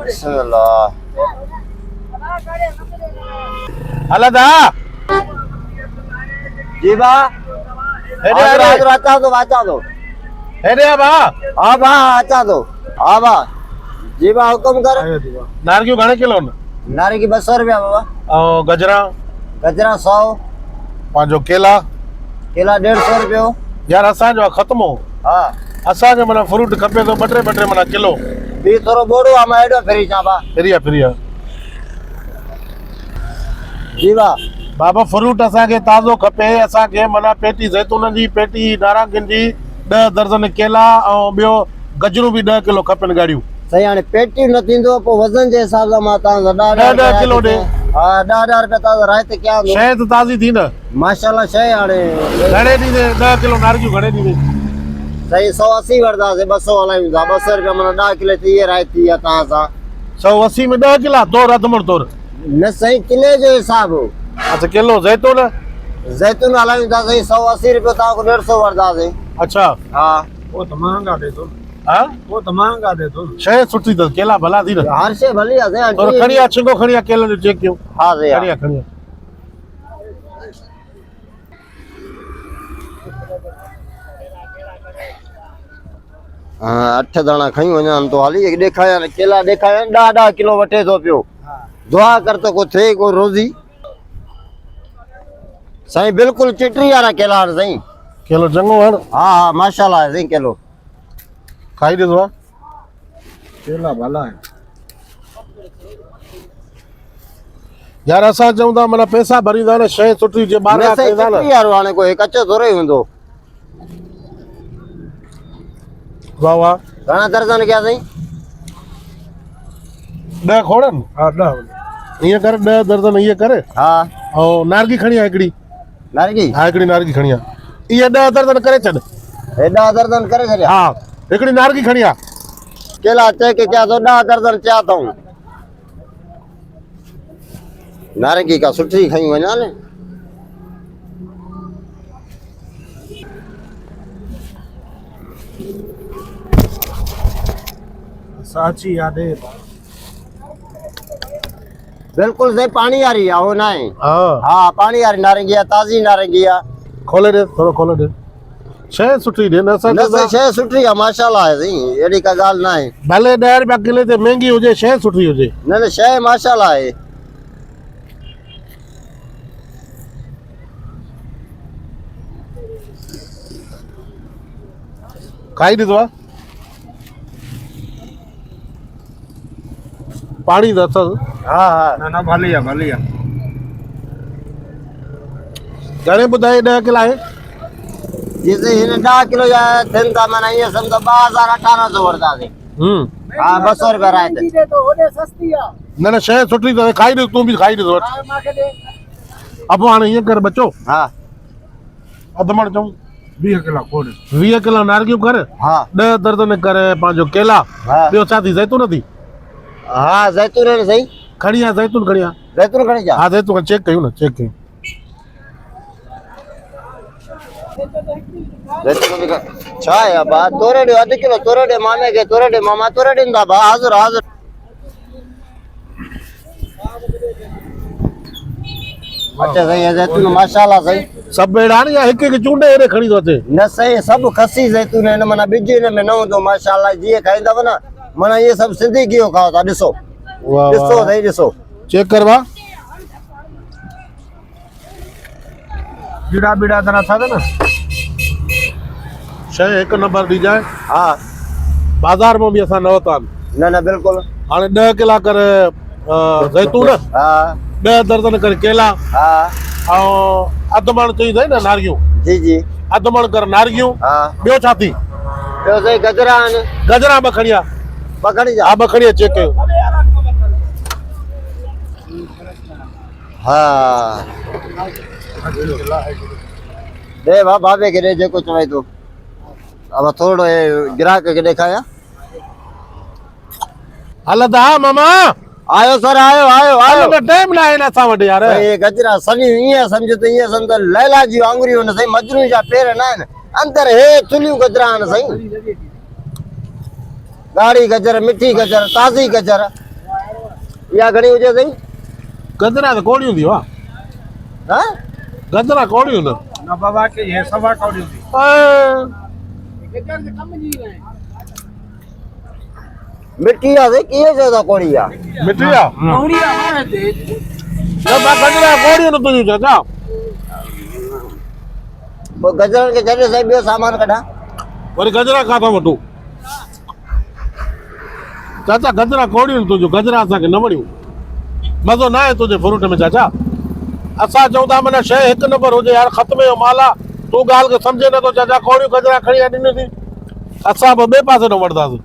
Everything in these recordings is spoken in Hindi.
बिस्मिल्लाह। हला दा जी बा हेरे हेरे अचा दो हेरे बा हाँ बा अचा दो हाँ बा जी बा हुकुम कर। नारगियूं घणे किलो न? नारी की 200 रुपया बाबा। ऐं गजरा गजरा 100। पंहिंजो केला केला 150 रुपयो। यार असांजो आहे ख़त्म हो। हाँ असांखे माना फ्रूट खपे थो ॿ टे माना किलो। बी थोरो बोड़ो आहे मां हेॾो फिरी अचां बा। फिरी आहे जी बा बाबा फ्रूट असांखे ताज़ो खपे। असांखे माना पेटी ज़ैतून जी, पेटी नारंगियुनि जी, 10 दर्जन केला ऐं ॿियो गजरूं बि 10 किलो खपनि गाड़ियूं। सही हाणे पेटी न थींदो पोइ वज़न जे हिसाब सां मां तव्हां 10 किलो ॾे। हाँ 10 रुपया तव्हां राइते कयां थो। शइ त ताज़ी थी न। माशाल्लाह शइ हाणे घणे ॾींदे 10 किलो नारगियूं घणे ॾींदे? सही 180 वठंदासीं 200 हलायूं था। 200 रुपया माना 10 किले थी राइते थी आहे तव्हां सां। 180 में 10 किला तोड़ अधमण तोड़। न सही किले जो हिसाब हो। अच्छा किलो ज़ैतून जैतून हलायूं था सही 180 रुपया तव्हांखो 150 वठंदासीं। अच्छा हाँ वो तो महंगा दे दो। हाँ वो तो महंगा दे दो। शइ सुठी अथसि केला भला थी न। हर शइ भली आहे साईं। थोरो खणी आ छिंगो खणी आ केलनि जो चेक कयूं। हाँ सही खणी आ खणी आ। हाँ 8 दाणा खई वञा तो हाली ॾेखारिया केला ॾेखारिया 10 किलो वठे थो पियो। दुआ कर तो को थे को रोज़ी साईं। बिल्कुल चिटरी वारा केला आहिनि साईं। केलो चङो आहे न? हाँ हाँ माशाल्लाह आहे साईं किलो। खाई ॾिसो आहे। केला भला है। यार असां चऊं था माना पैसा भरींदा न शइ सुठी हुजे ॿार न साईं खाईंदा चिटरी न। वारो हाणे कोई कचो थोरो ई हूंदो। वाह वाह। घणा दर्जन कया साईं? 10 खोड़नि। हाँ 10। ईअं करे 10 दर्जन ईअं करे हाँ ऐं नारगी खणी आ हिकिड़ी। नारगी हा हिकिड़ी नारगी खणी आ। इहे 10 दर्जन करे छॾ। हे 10 दर्जन करे छॾिया। हा हिकिड़ी नारगी खणी आ। केला चेक कया तो 10 दर्जन चया अथऊं। नारंगी का सुठी खई वञा न। साची याद है। बिल्कुल सही पानी आ रही है वो ना है। हाँ हाँ पानी आ रही नारंगी है ताज़ी नारंगी है। खोले ॾे थोरो खोले ॾे। शइ सुठी ॾे न असां न सही शइ सुठी है माशाल्लाह है साईं अहिड़ी का ॻाल्हि ना है। भले 10 रुपया किले ते महांगी हुजे शइ सुठी हुजे। न न शइ माशाल्लाह है। खाई ॾिसो आहे। पाणी त अथसि। हाँ हाँ ना ना भली है भली है। घणे ॿुधाए 10 किला आहे? जैसे हिन 10 किलो या थिन था माना ये समझो 2800 वठंदासीं। हाँ 200 रुपया राइते। न न शइ सुठी अथव खाई ॾिस तूं बि खाई ॾिस वठि। अब हाणे ईअं कर बचो हाँ अधमण चऊं 20 किलो खोड़। 20 किलो नारगियूं कर। हाँ 10 दर्जन कर पंहिंजो केला। हाँ ॿियो छा थी ज़ैतून थी? हाँ जैतून है सही। खणी आ ज़ैतून खणी आ। जैतून खणी जा। हा ज़ैतून चेक कयूं न चेक कयूं। जैतून भी छा है बा तोरे ॾे 1 किलो तोरे ॾे मामे के तोरे ॾे मामा तोरे ॾींदा बा हाज़िर हाज़िर। अच्छा सही है जैतून माशाल्लाह सही। सभु अहिड़ा आहिनि या हिकु हिकु चूंडे हेॾे खणी थो अचे? न सही सब खसी जैतून है माना बिज हिन में न हूंदो माशाल्लाह जीअं खाईंदव न माना ये सब सिंधी गियो खाओ था ॾिसो वाह ॾिसो वाह सही ॾिसो। चेक कर वाह। बीड़ा बीड़ा तरह था ना। शइ हिकु नंबर ॾी जाए। हाँ बाज़ार में बि असां न वरिता आहिनि। न न बिल्कुल। हाणे 10 किला कर ज़ैतून, हाँ 10 दर्जन कर केला हाँ ऐं अधु मण चई अथई न नारगियूं। जी जी अधु मण कर नारगियूं। हाँ ॿियो छा थी? ॿियो सही गजरा आहिनि गजरा 2 खणी आ। पकड़ी जा। हा 2 खणी आ चेक कयूं। हाँ दे भा भाभे के दे जेको चवे तो। अब थोड़ो ग्राहक के दिखाया। हल दा मामा आयो सर आयो आयो आयो। हल टाइम ना आहे न असां वटि यार। ये गजरा सनी ये समझ तो ये समझ लैला जी आंगुरियों न सही मजनू जा पैर ना आहिनि अंदर हे चुलियूं गजरा आहिनि सही। ॻाढ़ी गजर, मिठी गजर, ताज़ी गजर इहा घणी हुजे साईं? गजरा त कोड़ी हूंदी वाह, हा गजरा कोड़ी हूंदा। ना बाबा के ये सवा कौड़ी थी मिठी आहे साईं, कीअं चओ था कोड़ी आहे? मिठी आहे न बा गजरा कोड़ी न तुंहिंजी चाचा। पोइ गजरनि खे छॾे साईं ॿियो सामान कढां? वरी गजरा काथां वठूं चाचा? गजरा कोड़ियूं तुंहिंजूं, गजरा असांखे न वणियूं, मज़ो न आहे तुंहिंजे फ्रूट में चाचा। असां चऊं था माना शइ हिकु नंबर हुजे यार, ख़त्म जो माल आहे, तूं ॻाल्हि खे सम्झे नथो चाचा। कोड़ियूं गजरा खणी ॾिनसीं, असां बि ॿिए पासे न वठंदासीं।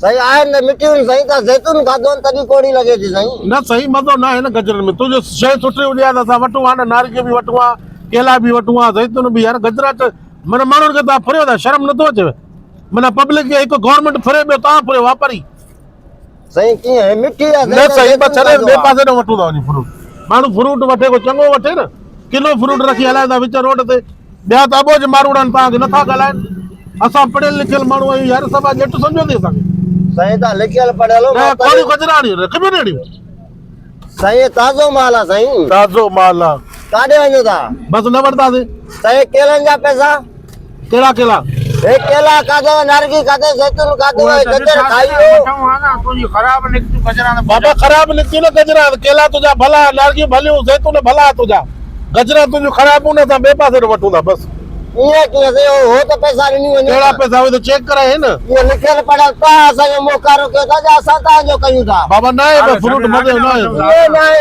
साईं आहिनि न मिठियूं साईं, त ज़ैतून खाधो तॾहिं कोड़ी लॻे थी साईं। न सही मज़ो न आहे न गजरनि में। तुंहिंजो शइ सुठी हुजे हा त असां वठूं हा न, नारियल बि वठूं हा, केला बि वठूं हा, ज़ैतून बि यार। गजरा त माना माण्हुनि खे तव्हां फुरियो था, शर्म नथो अचेव? माना पब्लिक खे हिकु गवर्नमेंट फुरे पियो, तव्हां फुरियो वापारी। साईं कीअं मिठी आहे न सही बस छॾे ॿिए पासे न वठूं था वञी फ्रूट। माण्हू फ्रूट वठे को चङो वठे न, किलो फ्रूट रखी हलाए था विच रोड ते। ॿिया त अॿोज माण्हू आहिनि, तव्हांखे नथा ॻाल्हाइनि। असां पढ़ियल लिखियल माण्हू आहियूं यार, सभु ॼट सम्झो थी असांखे। साईं तव्हां लिखियल पढ़ियल हो, न कोड़ियूं गजरा आणियूं रखियूं न अहिड़ियूं। साईं ताज़ो माल आहे साईं, ताज़ो माल आहे, काॾे वञो था? बसि न वठंदासीं। साईं केलनि जा पैसा? कहिड़ा केला? हे केला खाधो, नारगी खाधो, ज़ैतून खाधो, गजर खाई हो। तुझी खराब निकती गजरा ने बाबा ख़राब निकितियूं न गजरा, केला तुंहिंजा भला, नारगियूं भलियूं, ज़ैतून भला तुंहिंजा, गजरा तुंहिंजूं ख़राब हूंदा, असां ॿिए पासे न वठूं था बसि। ईअं कीअं साईं, हो त पैसा ॾिनी वञो। कहिड़ा पैसा उहे त चेक कराए न इहो लिखियल पढ़ियल तव्हां असांजो मोकारो कयो था, जा असां तव्हांजो कयूं था। बाबा न आहे बसि फ्रूट मज़ो न आहे। इहो न आहे,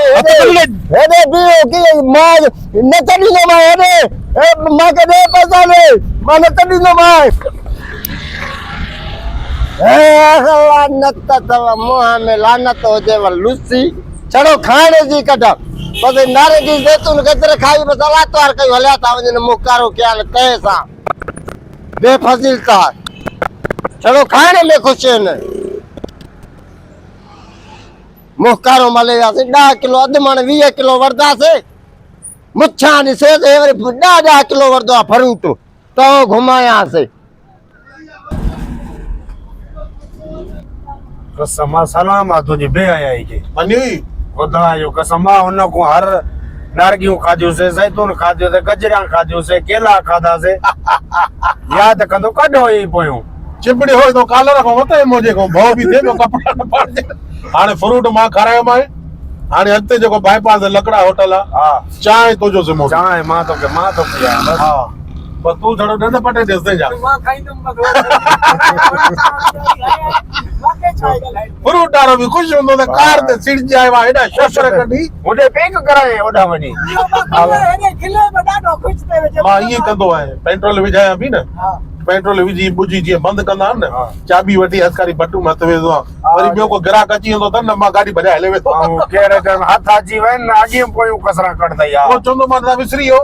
हेॾे बीहो कीअं मां न तॾींदो मां, हेॾे मूंखे ॾे पैसा ॾे, मां न तॾींदो मां। लानत अथव मुंहं में, लानत हुजेव लूसी, छड़ो खाइण जी कढ। बसि नारंगी ज़ैतून गजर खाई बसि अलातवार कयूं, हलिया था वञनि मोकारो ख्याल कंहिं सां बेफज़ीलता, छड़ो खाइण में ख़ुशि आहिनि। मोकारो मले वियासीं, 10 किलो अधु मण 20 किलो वरदासीं, मुछां ॾिसे ते वरी 10 किलो वरदो आहे फ्रूट, तो घुमायासीं। कसम सलाम आ तुझी बे आई के मनी खुदा जो कसम उन को हर नारगियूं खादियूं से, ज़ैतून खादियो से, गजरा खादियूं से, केला खादा से। याद कंदो कढो ई पोयो चिपड़ी होई तो कालर को मते मोजे को भौ भी थे तो कपड़ा न पाड़े। हाणे फ्रूट मां खारायो मां, हाणे अॻिते जेको बाईपास लकड़ा होटल आहे, हा चांहि तुंहिंजो ज़िम्मो। चाहे मां तो पिया बस। हा बस तूं थोड़ो ॾंद पटे ॾिसदे जा। फ्रूट वारो बि ख़ुशि हूंदो त कार ते सिड़जी आयो आहे, हेॾा शशर कढी होॾे पेक कराए होॾा वञी। मां ईअं कंदो आहियां, पेट्रोल विझायां बि न, पेट्रोल विझी बुझी जीअं बंदि कंदा आहिनि न, चाबी वठी हथकारी बटू मत वेंदो आहे, वरी ॿियो को ग्राहक अची वेंदो त न मां गाॾी भॼाए हले वेंदो। कहिड़े टाइम हथ अची वञ अॻियां पोयूं कसरा कढंदा यार। चवंदो मां त विसरी वियो।